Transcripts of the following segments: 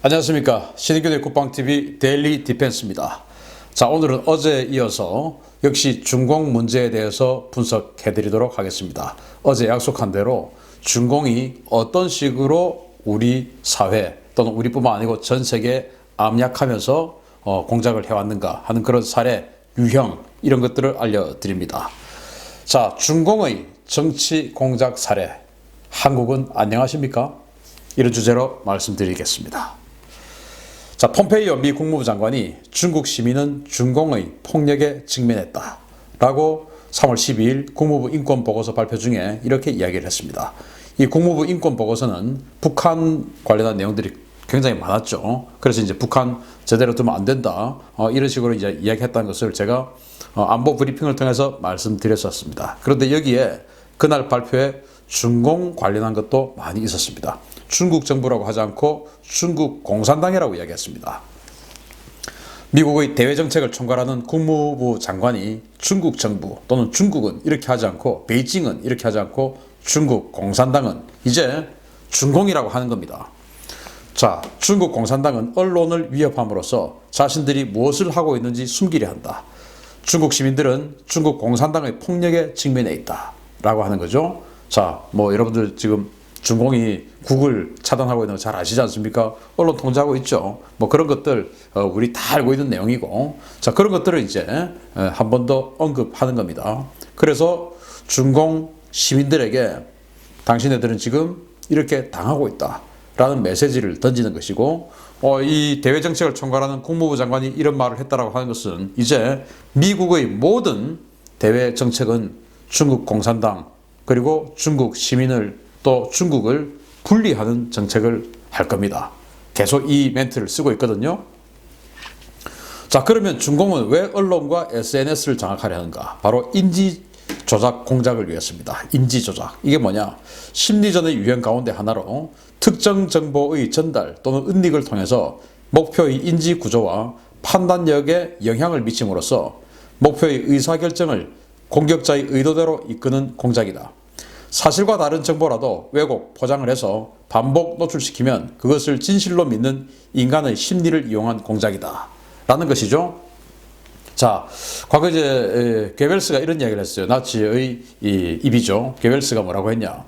안녕하십니까. 신인균의 국방TV 데일리 디펜스입니다. 자, 오늘은 어제에 이어서 역시 중공 문제에 대해서 분석해 드리도록 하겠습니다. 어제 약속한 대로 중공이 어떤 식으로 우리 사회 또는 우리뿐만 아니고 전 세계에 압력하면서 공작을 해왔는가 하는 그런 사례, 유형 이런 것들을 알려드립니다. 자, 중공의 정치 공작 사례, 한국은 안녕하십니까? 이런 주제로 말씀드리겠습니다. 자, 폼페이오 미 국무부 장관이 중국 시민은 중공의 폭력에 직면했다 라고 3월 12일 국무부 인권보고서 발표 중에 이렇게 이야기를 했습니다. 이 국무부 인권보고서는 북한 관련한 내용들이 굉장히 많았죠. 그래서 이제 북한 제대로 두면 안 된다, 이런 식으로 이제 이야기했다는 것을 제가 안보 브리핑을 통해서 말씀드렸었습니다. 그런데 여기에 그날 발표에 중공 관련한 것도 많이 있었습니다. 중국 정부라고 하지 않고 중국 공산당이라고 이야기했습니다. 미국의 대외 정책을 총괄하는 국무부 장관이 중국 정부 또는 중국은 이렇게 하지 않고 베이징은 이렇게 하지 않고 중국 공산당은 이제 중공이라고 하는 겁니다. 자, 중국 공산당은 언론을 위협함으로써 자신들이 무엇을 하고 있는지 숨기려 한다. 중국 시민들은 중국 공산당의 폭력에 직면해 있다 라고 하는 거죠. 자, 뭐 여러분들 지금 중공이 국을 차단하고 있는 거 잘 아시지 않습니까? 언론 통제하고 있죠. 뭐 그런 것들 우리 다 알고 있는 내용이고, 자, 그런 것들을 이제 한 번 더 언급하는 겁니다. 그래서 중공 시민들에게 당신네들은 지금 이렇게 당하고 있다라는 메시지를 던지는 것이고, 이 대외 정책을 총괄하는 국무부 장관이 이런 말을 했다라고 하는 것은 이제 미국의 모든 대외 정책은 중국 공산당 그리고 중국 시민을 또 중국을 분리하는 정책을 할 겁니다. 계속 이 멘트를 쓰고 있거든요. 자, 그러면 중공은 왜 언론과 SNS를 장악하려 하는가? 바로 인지 조작 공작을 위해서입니다. 인지 조작. 이게 뭐냐? 심리전의 유형 가운데 하나로 특정 정보의 전달 또는 은닉을 통해서 목표의 인지 구조와 판단력에 영향을 미침으로써 목표의 의사결정을 공격자의 의도대로 이끄는 공작이다. 사실과 다른 정보라도 왜곡, 포장을 해서 반복 노출시키면 그것을 진실로 믿는 인간의 심리를 이용한 공작이다 라는 것이죠. 자, 과거 이제 괴벨스가 이런 이야기를 했어요. 나치의 입이죠. 괴벨스가 뭐라고 했냐?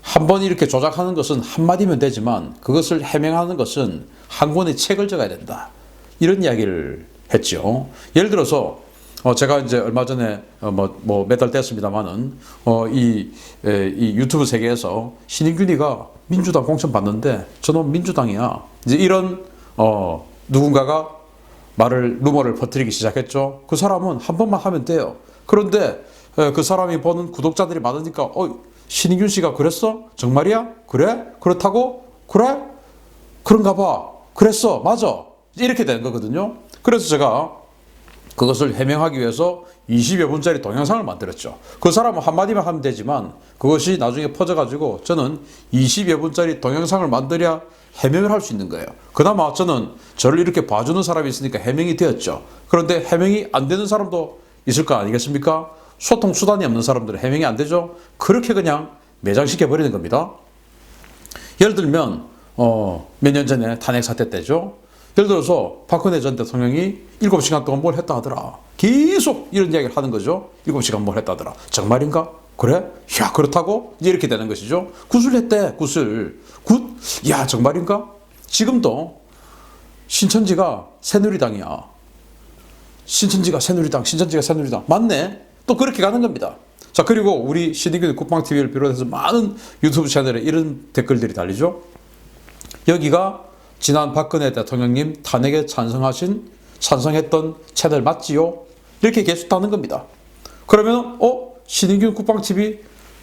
한번 이렇게 조작하는 것은 한마디면 되지만 그것을 해명하는 것은 한 권의 책을 적어야 된다. 이런 이야기를 했죠. 예를 들어서 제가 이제 얼마 전에 몇 달 됐습니다만은 이 유튜브 세계에서 신인균이가 민주당 공천 받는데 저놈 민주당이야. 이제 이런 누군가가 루머를 퍼뜨리기 시작했죠. 그 사람은 한 번만 하면 돼요. 그런데 그 사람이 보는 구독자들이 많으니까 신인균 씨가 그랬어? 정말이야? 그래? 그렇다고? 그래? 그런가 봐. 그랬어. 맞아. 이렇게 되는 거거든요. 그래서 제가 그것을 해명하기 위해서 20여 분짜리 동영상을 만들었죠. 그 사람은 한마디만 하면 되지만 그것이 나중에 퍼져가지고 저는 20여 분짜리 동영상을 만들어야 해명을 할 수 있는 거예요. 그나마 저는 저를 이렇게 봐주는 사람이 있으니까 해명이 되었죠. 그런데 해명이 안 되는 사람도 있을 거 아니겠습니까? 소통 수단이 없는 사람들은 해명이 안 되죠. 그렇게 그냥 매장시켜 버리는 겁니다. 예를 들면 몇 년 전에 탄핵 사태 때죠. 예를 들어서 박근혜 전 대통령이 7시간 동안 뭘 했다 하더라. 계속 이런 이야기를 하는 거죠. 7시간 뭘 했다 하더라. 정말인가? 그래? 야, 그렇다고? 이제 이렇게 되는 것이죠. 구슬했대, 구슬. 야, 정말인가? 지금도 신천지가 새누리당이야. 신천지가 새누리당. 맞네? 또 그렇게 가는 겁니다. 자, 그리고 우리 신인균 국방TV를 비롯해서 많은 유튜브 채널에 이런 댓글들이 달리죠. 여기가 지난 박근혜 대통령님 탄핵에 찬성했던 채널 맞지요? 이렇게 계속 하는 겁니다. 그러면 신인균 국방TV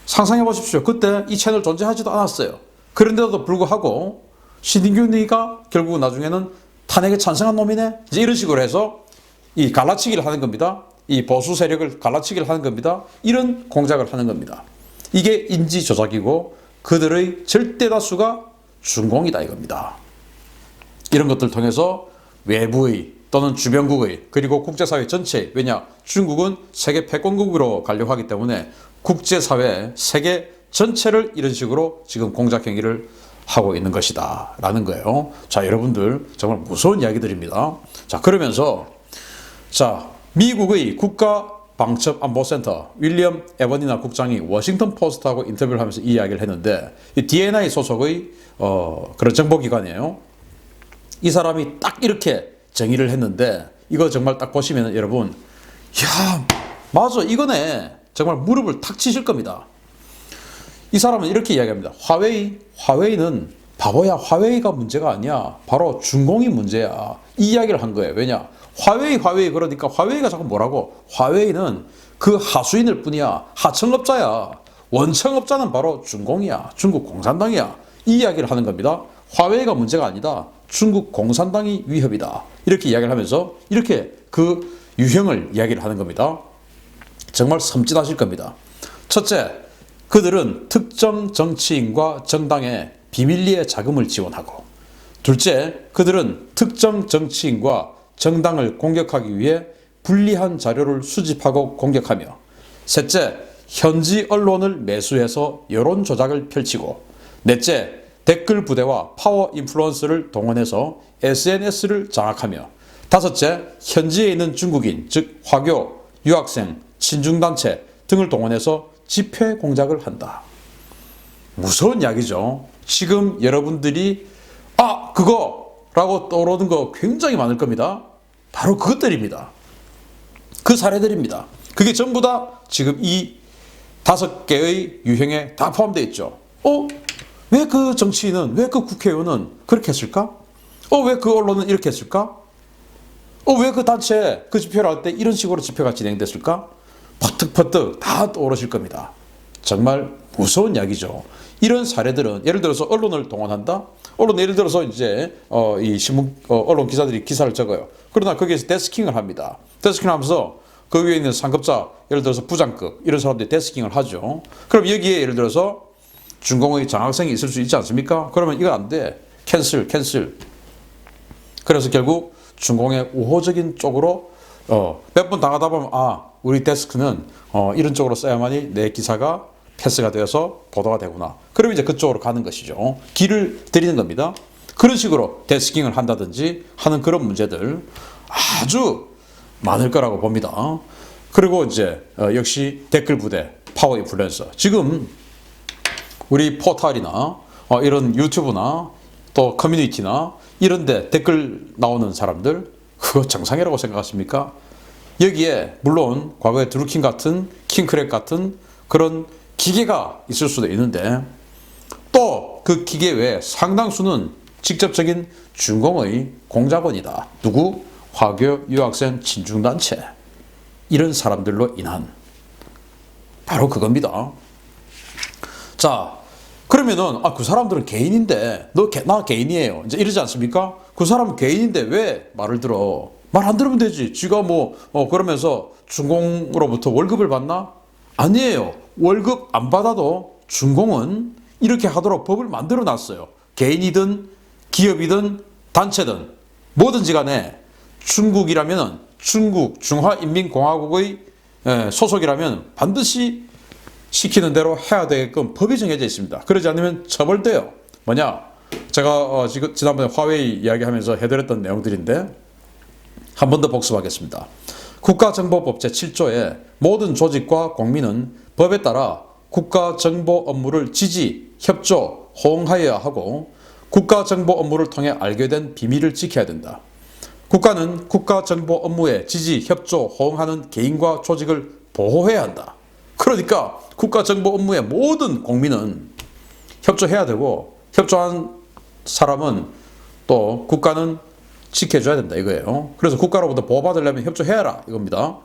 상상해 보십시오. 그때 이 채널 존재하지도 않았어요. 그런데도 불구하고 신인균이가 결국 나중에는 탄핵에 찬성한 놈이네? 이제 이런 식으로 해서 이 갈라치기를 하는 겁니다. 이 보수 세력을 갈라치기를 하는 겁니다. 이런 공작을 하는 겁니다. 이게 인지 조작이고 그들의 절대 다수가 중공이다 이겁니다. 이런 것들을 통해서 외부의 또는 주변국의 그리고 국제사회 전체, 왜냐 중국은 세계 패권국으로 가려고 하기 때문에 국제사회 세계 전체를 이런 식으로 지금 공작 행위를 하고 있는 것이다 라는 거예요. 자, 여러분들 정말 무서운 이야기들입니다. 자, 그러면서 자, 미국의 국가방첩안보센터 윌리엄 에버니나 국장이 워싱턴 포스트하고 인터뷰를 하면서 이 이야기를 했는데, 이 D&I 소속의 그런 정보기관이에요. 이 사람이 딱 이렇게 정의를 했는데, 이거 정말 딱 보시면 여러분, 야, 맞아, 이거네. 정말 무릎을 탁 치실 겁니다. 이 사람은 이렇게 이야기합니다. 화웨이는 바보야. 화웨이가 문제가 아니야. 바로 준공이 문제야. 이 이야기를 한 거예요. 왜냐? 화웨이 그러니까 화웨이가 자꾸 뭐라고? 화웨이는 그 하수인일 뿐이야. 하청업자야. 원청업자는 바로 준공이야. 중국 공산당이야. 이 이야기를 하는 겁니다. 화웨이가 문제가 아니다. 중국 공산당이 위협이다. 이렇게 이야기를 하면서 이렇게 그 유형을 이야기를 하는 겁니다. 정말 섬찟하실 겁니다. 첫째, 그들은 특정 정치인과 정당에 비밀리에 자금을 지원하고, 둘째, 그들은 특정 정치인과 정당을 공격하기 위해 불리한 자료를 수집하고 공격하며, 셋째, 현지 언론을 매수해서 여론 조작을 펼치고, 넷째, 댓글 부대와 파워 인플루언서를 동원해서 SNS를 장악하며, 다섯째, 현지에 있는 중국인, 즉 화교, 유학생, 친중단체 등을 동원해서 집회 공작을 한다. 무서운 이야기죠. 지금 여러분들이 그거라고 떠오르는 거 굉장히 많을 겁니다. 바로 그것들입니다. 그 사례들입니다. 그게 전부 다 지금 이 5개의 유형에 다 포함되어 있죠. 왜 그 정치인은, 왜 그 국회의원은 그렇게 했을까? 왜 그 언론은 이렇게 했을까? 왜 그 단체 그 집회를 할 때 이런 식으로 집회가 진행됐을까? 퍼뜩퍼뜩 다 떠오르실 겁니다. 정말 무서운 이야기죠. 이런 사례들은 예를 들어서 언론을 동원한다. 예를 들어서 이제 이 신문 언론 기자들이 기사를 적어요. 그러나 거기에서 데스킹을 합니다. 데스킹을 하면서 그 위에 있는 상급자, 예를 들어서 부장급 이런 사람들이 데스킹을 하죠. 그럼 여기에 예를 들어서 준공의 장학생이 있을 수 있지 않습니까? 그러면 이거 안 돼. 캔슬. 그래서 결국 준공의 우호적인 쪽으로 몇 번 당하다 보면 우리 데스크는 이런 쪽으로 써야만이 내 기사가 패스가 되어서 보도가 되구나. 그럼 이제 그쪽으로 가는 것이죠. 길을 들이는 겁니다. 그런 식으로 데스킹을 한다든지 하는 그런 문제들 아주 많을 거라고 봅니다. 그리고 이제 역시 댓글 부대, 파워 인플루언서. 지금 우리 포털이나 이런 유튜브나 또 커뮤니티나 이런 데 댓글 나오는 사람들, 그거 정상이라고 생각하십니까? 여기에 물론 과거에 드루킹 같은, 킹크랩 같은 그런 기계가 있을 수도 있는데, 또 그 기계 외에 상당수는 직접적인 준공의 공작원이다. 누구? 화교, 유학생, 친중단체. 이런 사람들로 인한 바로 그겁니다. 자, 그러면은 그 사람들은 개인인데 나 개인이에요. 이제 이러지 않습니까? 그 사람은 개인인데 왜 말을 들어? 말 안 들으면 되지. 쥐가 그러면서 준공으로부터 월급을 받나? 아니에요. 월급 안 받아도 준공은 이렇게 하도록 법을 만들어 놨어요. 개인이든 기업이든 단체든 뭐든지 간에 중국이라면은 중국 중화인민공화국의 소속이라면 반드시 시키는 대로 해야 되게끔 법이 정해져 있습니다. 그러지 않으면 처벌돼요. 뭐냐? 제가 지난번에 화웨이 이야기하면서 해드렸던 내용들인데 한 번 더 복습하겠습니다. 국가정보법 제7조에 모든 조직과 공민은 법에 따라 국가정보 업무를 지지, 협조, 호응하여야 하고 국가정보 업무를 통해 알게 된 비밀을 지켜야 된다. 국가는 국가정보 업무에 지지, 협조, 호응하는 개인과 조직을 보호해야 한다. 그러니까 국가정보 업무에 모든 공민은 협조해야 되고, 협조한 사람은 또 국가는 지켜줘야 된다 이거예요. 그래서 국가로부터 보호받으려면 협조해라 이겁니다.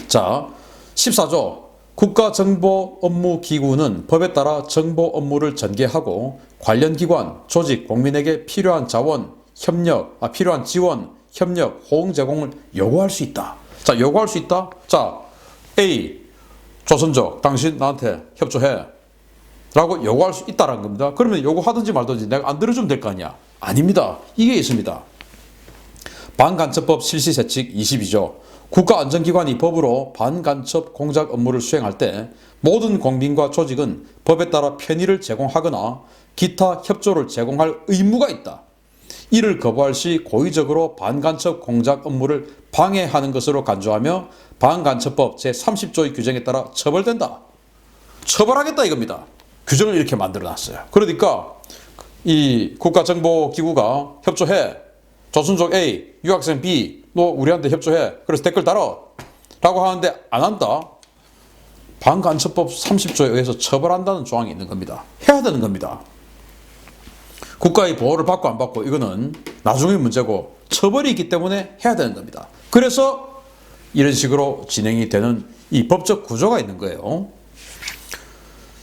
자, 14조 국가정보업무기구는 법에 따라 정보 업무를 전개하고 관련 기관, 조직, 공민에게 필요한 자원, 필요한 지원, 협력, 호응 제공을 요구할 수 있다. 자, 요구할 수 있다. 자, A 조선족, 당신 나한테 협조해 라고 요구할 수 있다는 겁니다. 그러면 요구하든지 말든지 내가 안 들어주면 될 거 아니야. 아닙니다. 이게 있습니다. 반간첩법 실시세칙 22조 국가안전기관이 법으로 반간첩 공작 업무를 수행할 때 모든 공민과 조직은 법에 따라 편의를 제공하거나 기타 협조를 제공할 의무가 있다. 이를 거부할 시 고의적으로 반간첩 공작 업무를 방해하는 것으로 간주하며 반간첩법 제30조의 규정에 따라 처벌된다. 처벌하겠다 이겁니다. 규정을 이렇게 만들어 놨어요. 그러니까 이 국가정보기구가 협조해. 조순족 A, 유학생 B, 너 우리한테 협조해. 그래서 댓글 달어. 라고 하는데 안 한다. 반간첩법 30조에 의해서 처벌한다는 조항이 있는 겁니다. 해야 되는 겁니다. 국가의 보호를 받고 안 받고 이거는 나중의 문제고 처벌이 있기 때문에 해야 되는 겁니다. 그래서 이런 식으로 진행이 되는 이 법적 구조가 있는 거예요.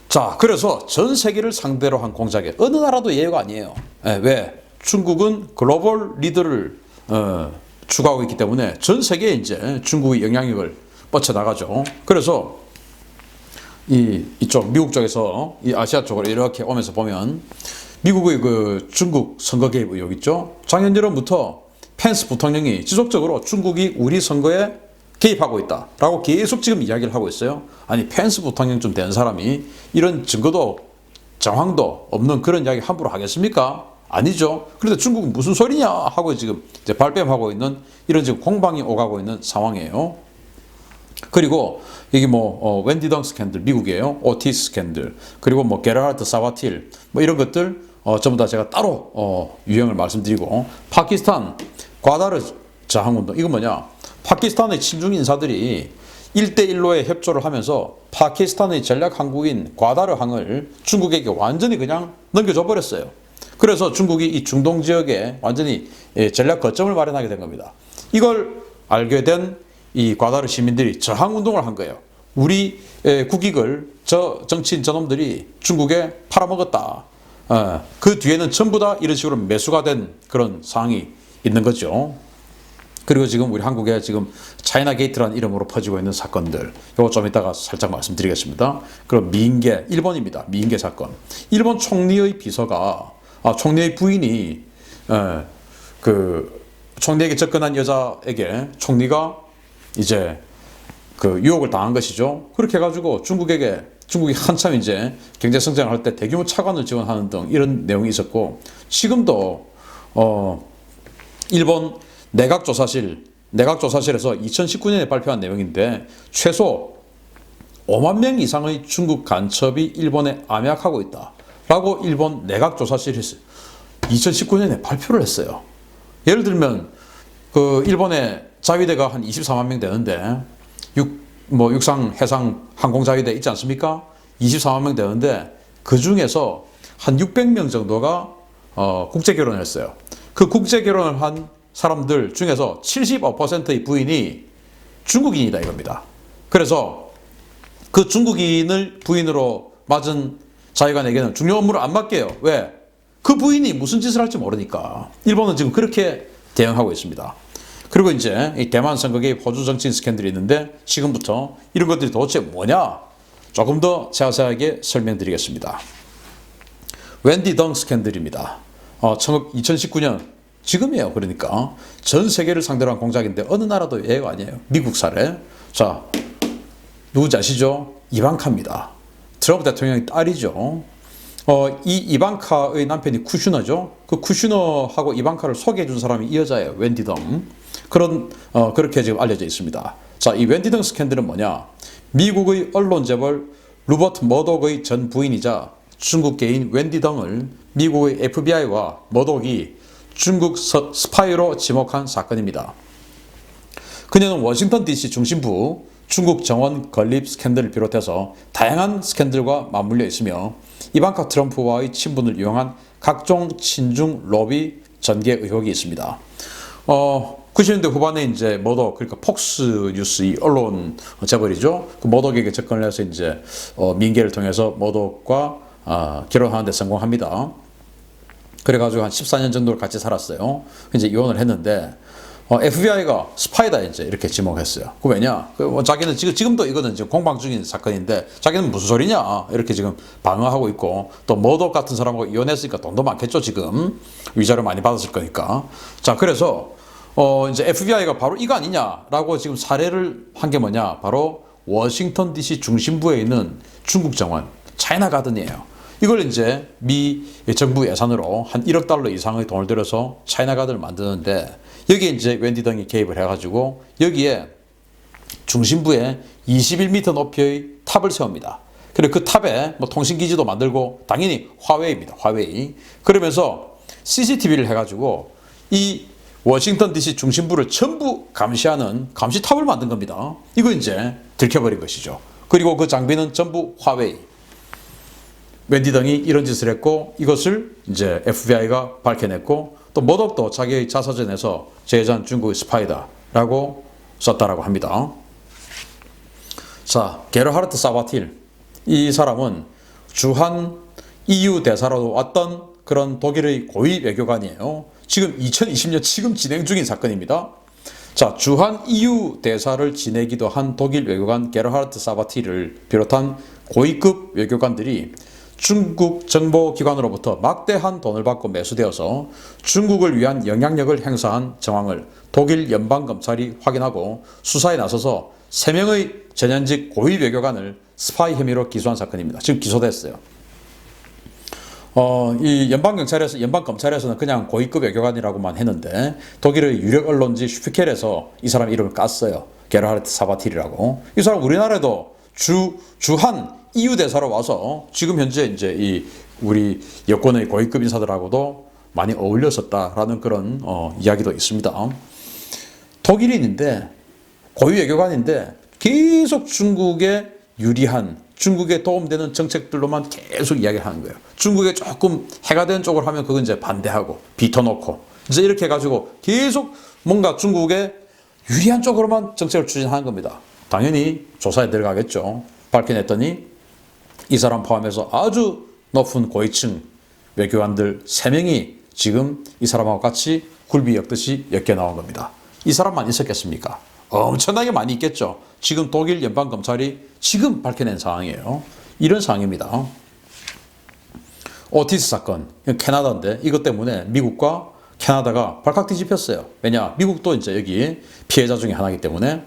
자, 그래서 전 세계를 상대로 한 공작에 어느 나라도 예외가 아니에요. 왜? 중국은 글로벌 리더를 추구하고 있기 때문에 전 세계에 이제 중국의 영향력을 뻗쳐나가죠. 그래서 이쪽 미국 쪽에서 이 아시아 쪽으로 이렇게 오면서 보면 미국의 그 중국 선거 개입 의혹 있죠. 작년 여름부터 펜스 부통령이 지속적으로 중국이 우리 선거에 개입하고 있다라고 계속 지금 이야기를 하고 있어요. 아니 펜스 부통령쯤 된 사람이 이런 증거도 정황도 없는 그런 이야기 함부로 하겠습니까? 아니죠. 그런데 중국은 무슨 소리냐 하고 지금 이제 발뺌하고 있는 이런 지금 공방이 오가고 있는 상황이에요. 그리고 이게 웬디 덩 스캔들 미국이에요. 오티스 스캔들 그리고 게라르트 사바틸 이런 것들 전부 다 제가 따로 유형을 말씀드리고 파키스탄 과다르 저항운동 이건 뭐냐? 파키스탄의 친중 인사들이 1대1로의 협조를 하면서 파키스탄의 전략 항구인 과다르 항을 중국에게 완전히 그냥 넘겨줘 버렸어요. 그래서 중국이 이 중동 지역에 완전히 전략 거점을 마련하게 된 겁니다. 이걸 알게 된 이 과다르 시민들이 저항 운동을 한 거예요. 우리 국익을 저 정치인 저놈들이 중국에 팔아먹었다. 그 뒤에는 전부 다 이런 식으로 매수가 된 그런 상황이 있는 거죠. 그리고 지금 우리 한국에 지금 차이나 게이트라는 이름으로 퍼지고 있는 사건들, 이거 좀 이따가 살짝 말씀드리겠습니다. 그럼 미인계, 일본입니다. 미인계 사건. 일본 총리의 비서가, 총리의 부인이, 총리에게 접근한 여자에게 총리가 이제 그 유혹을 당한 것이죠. 그렇게 해가지고 중국이 한참 이제 경제 성장을 할 때 대규모 차관을 지원하는 등 이런 내용이 있었고, 지금도, 일본 내각조사실에서 2019년에 발표한 내용인데 최소 5만 명 이상의 중국 간첩이 일본에 암약하고 있다 라고 일본 내각조사실이 2019년에 발표를 했어요. 예를 들면 그 일본의 자위대가 한 24만 명 되는데 육상, 해상, 항공자위대 있지 않습니까? 24만 명 되는데 그 중에서 한 600명 정도가 국제결혼을 했어요. 그 국제결혼을 한 사람들 중에서 75%의 부인이 중국인이다 이겁니다. 그래서 그 중국인을 부인으로 맞은 자위관에게는 중요 업무를 안 맡겨요. 왜? 그 부인이 무슨 짓을 할지 모르니까. 일본은 지금 그렇게 대응하고 있습니다. 그리고 이제 이 대만 선거 개입 호주 정치인 스캔들이 있는데 지금부터 이런 것들이 도대체 뭐냐? 조금 더 자세하게 설명드리겠습니다. 웬디 덩 스캔들입니다. 2019년 지금이에요. 그러니까 전 세계를 상대로 한 공작인데 어느 나라도 예외가 아니에요. 미국 사례. 자, 누군지 아시죠? 이방카입니다. 트럼프 대통령의 딸이죠. 이 이방카의 남편이 쿠슈너죠. 그 쿠슈너하고 이방카를 소개해 준 사람이 이 여자예요. 웬디 덩. 그렇게 지금 알려져 있습니다. 자, 이 웬디 덩 스캔들은 뭐냐? 미국의 언론 재벌 루버트 머독의 전 부인이자 중국계인 웬디 덩을 미국의 FBI와 머독이 중국 스파이로 지목한 사건입니다. 그녀는 워싱턴 DC 중심부 중국 정원 건립 스캔들을 비롯해서 다양한 스캔들과 맞물려 있으며 이방카 트럼프와의 친분을 이용한 각종 친중 로비 전개 의혹이 있습니다. 90년대 후반에 이제 머독, 그러니까 폭스 뉴스 이 언론 재벌이죠. 그 머독에게 접근을 해서 이제 민계를 통해서 머독과 결혼하는 데 성공합니다. 그래가지고 한 14년 정도를 같이 살았어요. 이제 이혼을 했는데, FBI가 스파이다 이제 이렇게 지목했어요. 그 왜냐? 자기는 지금도 이거는 지금 공방 중인 사건인데, 자기는 무슨 소리냐? 이렇게 지금 방어하고 있고, 또 머독 같은 사람하고 이혼했으니까 돈도 많겠죠, 지금. 위자료 많이 받았을 거니까. 자, 그래서, 이제 FBI가 바로 이거 아니냐라고 지금 사례를 한 게 뭐냐? 바로 워싱턴 DC 중심부에 있는 중국 정원, 차이나 가든이에요. 이걸 이제 미 정부 예산으로 한 1억 달러 이상의 돈을 들여서 차이나 가든을 만드는데 여기에 이제 웬디 덩이 개입을 해가지고 여기에 중심부에 21m 높이의 탑을 세웁니다. 그리고 그 탑에 뭐 통신기지도 만들고 당연히 화웨이입니다. 화웨이. 그러면서 CCTV를 해가지고 이 워싱턴 DC 중심부를 전부 감시하는 감시탑을 만든 겁니다. 이거 이제 들켜버린 것이죠. 그리고 그 장비는 전부 화웨이. 웬디 덩이 이런 짓을 했고 이것을 이제 FBI가 밝혀냈고 또 머덕도 자기의 자서전에서 제전 중국의 스파이다라고 썼다라고 합니다. 자, 게르하르트 사바틸. 이 사람은 주한 EU 대사로 왔던 그런 독일의 고위 외교관이에요. 지금 2020년 지금 진행 중인 사건입니다. 자, 주한 EU 대사를 지내기도 한 독일 외교관 게르하르트 사바틸을 비롯한 고위급 외교관들이 중국 정보기관으로부터 막대한 돈을 받고 매수되어서 중국을 위한 영향력을 행사한 정황을 독일 연방검찰이 확인하고 수사에 나서서 3명의 전현직 고위 외교관을 스파이 혐의로 기소한 사건입니다. 지금 기소됐어요. 이 연방검찰에서는 그냥 고위급 외교관이라고만 했는데 독일의 유력 언론지 슈피켈에서 이 사람 이름을 깠어요. 게르하르트 사바틸이라고. 이 사람 우리나라에도 주한 EU 대사로 와서 지금 현재 이제 이 우리 여권의 고위급 인사들하고도 많이 어울렸었다라는 그런 이야기도 있습니다. 독일인인데 고위 외교관인데 계속 중국에 유리한 중국에 도움되는 정책들로만 계속 이야기를 하는 거예요. 중국에 조금 해가 되는 쪽으로 하면 그건 이제 반대하고 비터놓고 이제 이렇게 해가지고 계속 뭔가 중국에 유리한 쪽으로만 정책을 추진하는 겁니다. 당연히 조사에 들어가겠죠. 밝혀냈더니 이 사람 포함해서 아주 높은 고위층 외교관들 3명이 지금 이 사람하고 같이 굴비 엮듯이 엮여 나온 겁니다. 이 사람만 있었겠습니까? 엄청나게 많이 있겠죠. 지금 독일 연방검찰이 지금 밝혀낸 상황이에요. 이런 상황입니다. 오티스 사건, 캐나다인데 이것 때문에 미국과 캐나다가 발칵 뒤집혔어요. 왜냐? 미국도 이제 여기 피해자 중에 하나이기 때문에.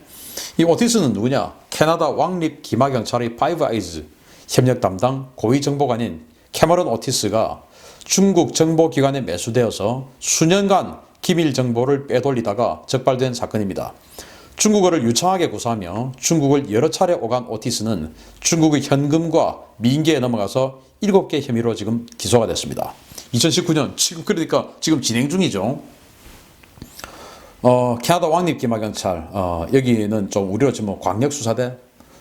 이 오티스는 누구냐? 캐나다 왕립 기마경찰의 파이브 아이즈 협력 담당 고위 정보관인 캐머런 오티스가 중국 정보기관에 매수되어서 수년간 기밀 정보를 빼돌리다가 적발된 사건입니다. 중국어를 유창하게 구사하며 중국을 여러 차례 오간 오티스는 중국의 현금과 민계에 넘어가서 7개 혐의로 지금 기소가 됐습니다. 2019년 지금 그러니까 지금 진행 중이죠. 캐나다 왕립 기마경찰 여기는 좀 우리로 치면 광역수사대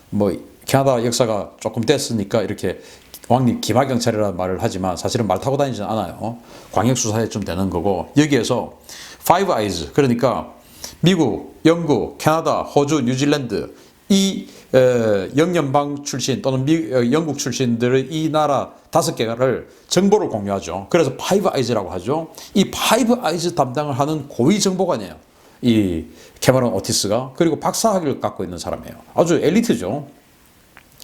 뭐 캐나다 역사가 조금 됐으니까 이렇게 왕립 기마경찰이라는 말을 하지만 사실은 말 타고 다니지는 않아요. 광역수사에 좀 되는 거고 여기에서 파이브 아이즈 그러니까 미국, 영국, 캐나다, 호주, 뉴질랜드 이 영연방 출신 또는 영국 출신들의 이 나라 5개를 정보를 공유하죠. 그래서 파이브 아이즈라고 하죠. 이 파이브 아이즈 담당을 하는 고위 정보관이에요. 이 캐머런 오티스가. 그리고 박사학위를 갖고 있는 사람이에요. 아주 엘리트죠.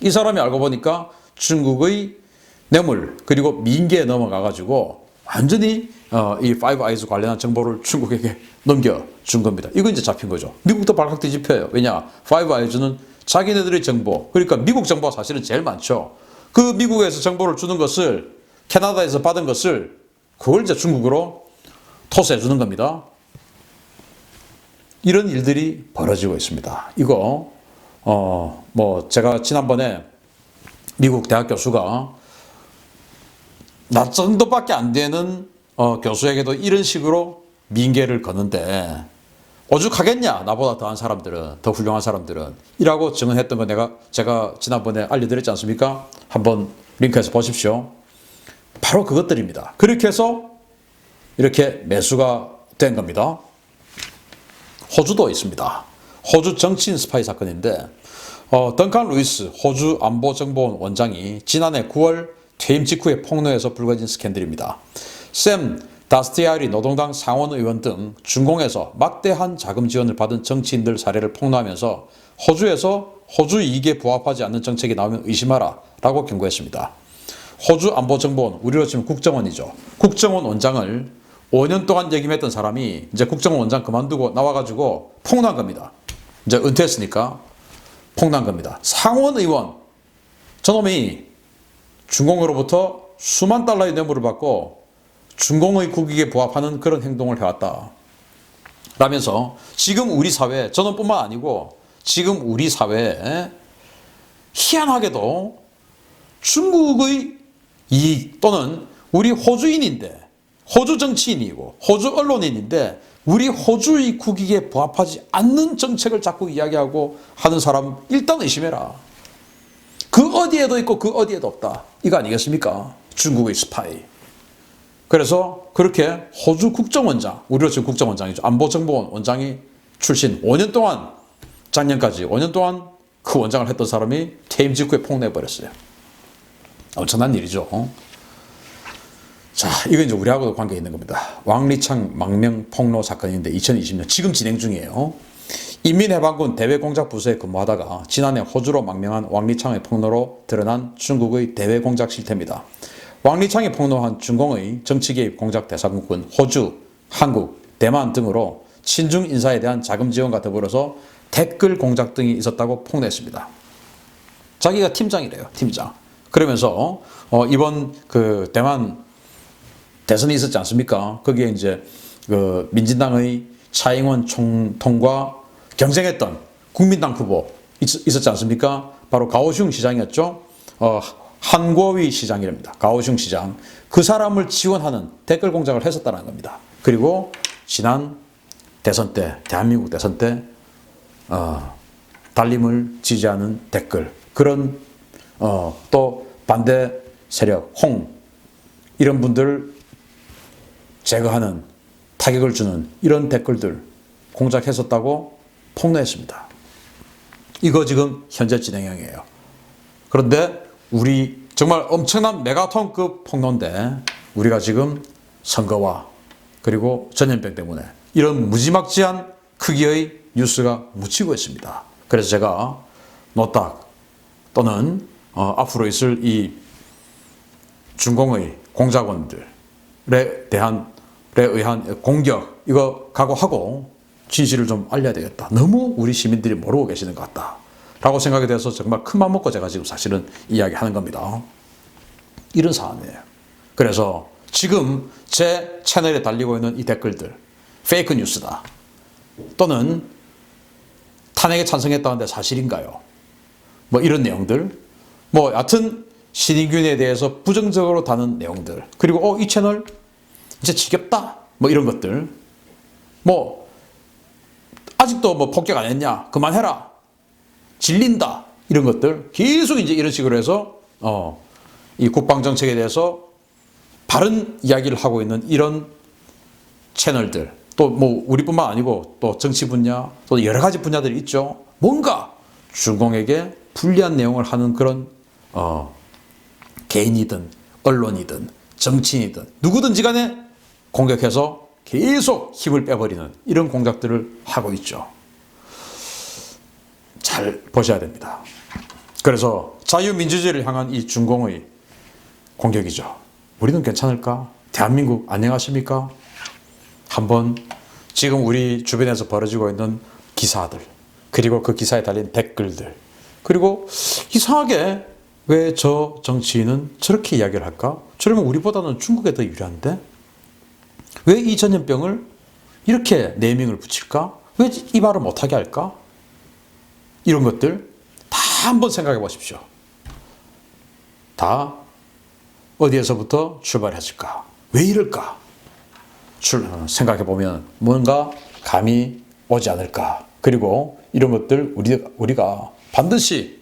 이 사람이 알고 보니까 중국의 뇌물 그리고 민계에 넘어가가지고 완전히 이 파이브 아이즈 관련한 정보를 중국에게 넘겨준 겁니다. 이거 이제 잡힌 거죠. 미국도 발칵 뒤집혀요. 왜냐? 파이브 아이즈는 자기네들의 정보, 그러니까 미국 정보가 사실은 제일 많죠. 그 미국에서 정보를 주는 것을 캐나다에서 받은 것을 그걸 이제 중국으로 토스해 주는 겁니다. 이런 일들이 벌어지고 있습니다. 이거 뭐 제가 지난번에 미국 대학 교수가 나 정도밖에 안 되는 교수에게도 이런 식으로 민계를 거는데 오죽하겠냐 나보다 더한 사람들은 더 훌륭한 사람들은 이라고 증언했던 거 제가 지난번에 알려드렸지 않습니까? 한번 링크해서 보십시오. 바로 그것들입니다. 그렇게 해서 이렇게 매수가 된 겁니다. 호주도 있습니다. 호주 정치인 스파이 사건인데 던칸 루이스 호주 안보정보원 원장이 지난해 9월 퇴임 직후에 폭로해서 불거진 스캔들입니다. 샘 다스티아리 노동당 상원의원 등 중공에서 막대한 자금 지원을 받은 정치인들 사례를 폭로하면서 호주에서 호주 이익에 부합하지 않는 정책이 나오면 의심하라 라고 경고했습니다. 호주 안보정보원, 우리로 치면 국정원이죠. 국정원 원장을 5년 동안 역임했던 사람이 이제 국정원장 그만두고 나와가지고 폭로한 겁니다. 이제 은퇴했으니까 폭로한 겁니다. 상원 의원, 저놈이 중공으로부터 수만 달러의 뇌물을 받고 중공의 국익에 부합하는 그런 행동을 해왔다. 라면서 지금 우리 사회, 저놈뿐만 아니고 지금 우리 사회에 희한하게도 중국의 이익 또는 우리 호주인인데, 호주 정치인이고 호주 언론인인데 우리 호주의 국익에 부합하지 않는 정책을 자꾸 이야기하고 하는 사람 일단 의심해라. 그 어디에도 있고 그 어디에도 없다. 이거 아니겠습니까? 중국의 스파이. 그래서 그렇게 호주 국정원장, 우리로 지금 국정원장이죠. 안보정보원 원장이 출신 5년 동안, 작년까지 5년 동안 그 원장을 했던 사람이 퇴임 직후에 폭로해버렸어요. 엄청난 일이죠. 자, 이건 이제 우리하고도 관계 있는 겁니다. 왕리창 망명 폭로 사건인데 2020년 지금 진행 중이에요. 인민해방군 대외공작부서에 근무하다가 지난해 호주로 망명한 왕리창의 폭로로 드러난 중국의 대외공작 실태입니다. 왕리창이 폭로한 중공의 정치개입 공작 대상국은 호주, 한국, 대만 등으로 친중 인사에 대한 자금 지원과 더불어서 댓글 공작 등이 있었다고 폭로했습니다. 자기가 팀장이래요, 팀장. 그러면서 이번 그 대만 대선이 있었지 않습니까? 거기에 이제 그 민진당의 차잉원 총통과 경쟁했던 국민당 후보 있었지 않습니까? 바로 가오슝 시장이었죠. 한국위 시장이랍니다. 가오슝 시장. 그 사람을 지원하는 댓글 공작을 했었다는 겁니다. 그리고 지난 대선 때, 대한민국 대선 때 달림을 지지하는 댓글, 그런 또 반대 세력, 이런 분들 제거하는, 타격을 주는 이런 댓글들 공작했었다고 폭로했습니다. 이거 지금 현재 진행형이에요. 그런데 우리 정말 엄청난 메가톤급 폭로인데 우리가 지금 선거와 그리고 전염병 때문에 이런 무지막지한 크기의 뉴스가 묻히고 있습니다. 그래서 제가 노딱 또는 앞으로 있을 이 중공의 공작원들에 의한 공격, 이거 각오하고 진실을 좀 알려야 되겠다. 너무 우리 시민들이 모르고 계시는 것 같다 라고 생각이 돼서 정말 큰맘 먹고 제가 지금 사실은 이야기하는 겁니다. 이런 상황이에요. 그래서 지금 제 채널에 달리고 있는 이 댓글들 페이크 뉴스다 또는 탄핵에 찬성했다는데 사실인가요? 뭐 이런 내용들, 뭐 여하튼 신인균에 대해서 부정적으로 다는 내용들, 그리고 이 채널 이제 지겹다 뭐 이런 것들, 뭐 아직도 뭐 폭격 안 했냐 그만해라 질린다 이런 것들 계속 이제 이런 식으로 해서 이 국방 정책에 대해서 바른 이야기를 하고 있는 이런 채널들, 또 뭐 우리뿐만 아니고 또 정치 분야 또 여러 가지 분야들이 있죠. 뭔가 중공에게 불리한 내용을 하는 그런 개인이든 언론이든 정치인이든 누구든지 간에 공격해서 계속 힘을 빼버리는 이런 공작들을 하고 있죠. 잘 보셔야 됩니다. 그래서 자유민주주의를 향한 이 중공의 공격이죠. 우리는 괜찮을까? 대한민국 안녕하십니까? 한번 지금 우리 주변에서 벌어지고 있는 기사들, 그리고 그 기사에 달린 댓글들, 그리고 이상하게 왜 저 정치인은 저렇게 이야기를 할까? 저러면 우리보다는 중국에 더 유리한데? 왜 이 전염병을 이렇게 네이밍을 붙일까? 왜 이 말을 못하게 할까? 이런 것들 다 한번 생각해 보십시오. 다 어디에서부터 출발했을까? 왜 이럴까? 생각해 보면 뭔가 감이 오지 않을까? 그리고 이런 것들 우리가 반드시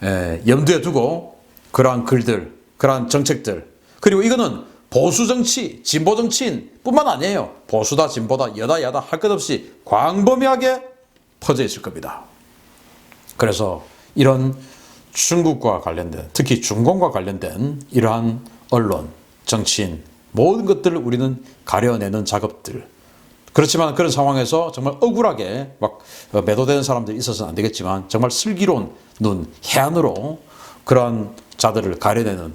염두에 두고 그러한 글들, 그러한 정책들, 그리고 이거는 보수 정치, 진보 정치인 뿐만 아니에요. 보수다, 진보다, 여다, 야다 할 것 없이 광범위하게 퍼져 있을 겁니다. 그래서 이런 중국과 관련된, 특히 중공과 관련된 이러한 언론, 정치인, 모든 것들을 우리는 가려내는 작업들. 그렇지만 그런 상황에서 정말 억울하게 막 매도되는 사람들이 있어서는 안 되겠지만 정말 슬기로운 눈, 해안으로 그러한 자들을 가려내는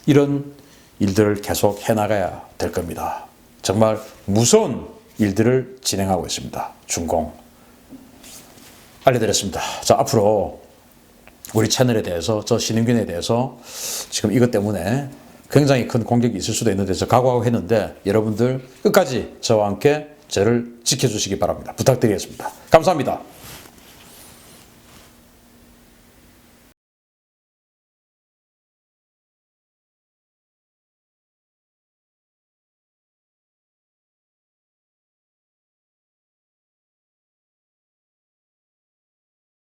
이런 일들을 계속 해나가야 될 겁니다. 정말 무서운 일들을 진행하고 있습니다. 중공. 알려드렸습니다. 자, 앞으로 우리 채널에 대해서, 저 신인균에 대해서 지금 이것 때문에 굉장히 큰 공격이 있을 수도 있는데 저 각오하고 했는데 여러분들 끝까지 저와 함께 저를 지켜주시기 바랍니다. 부탁드리겠습니다. 감사합니다.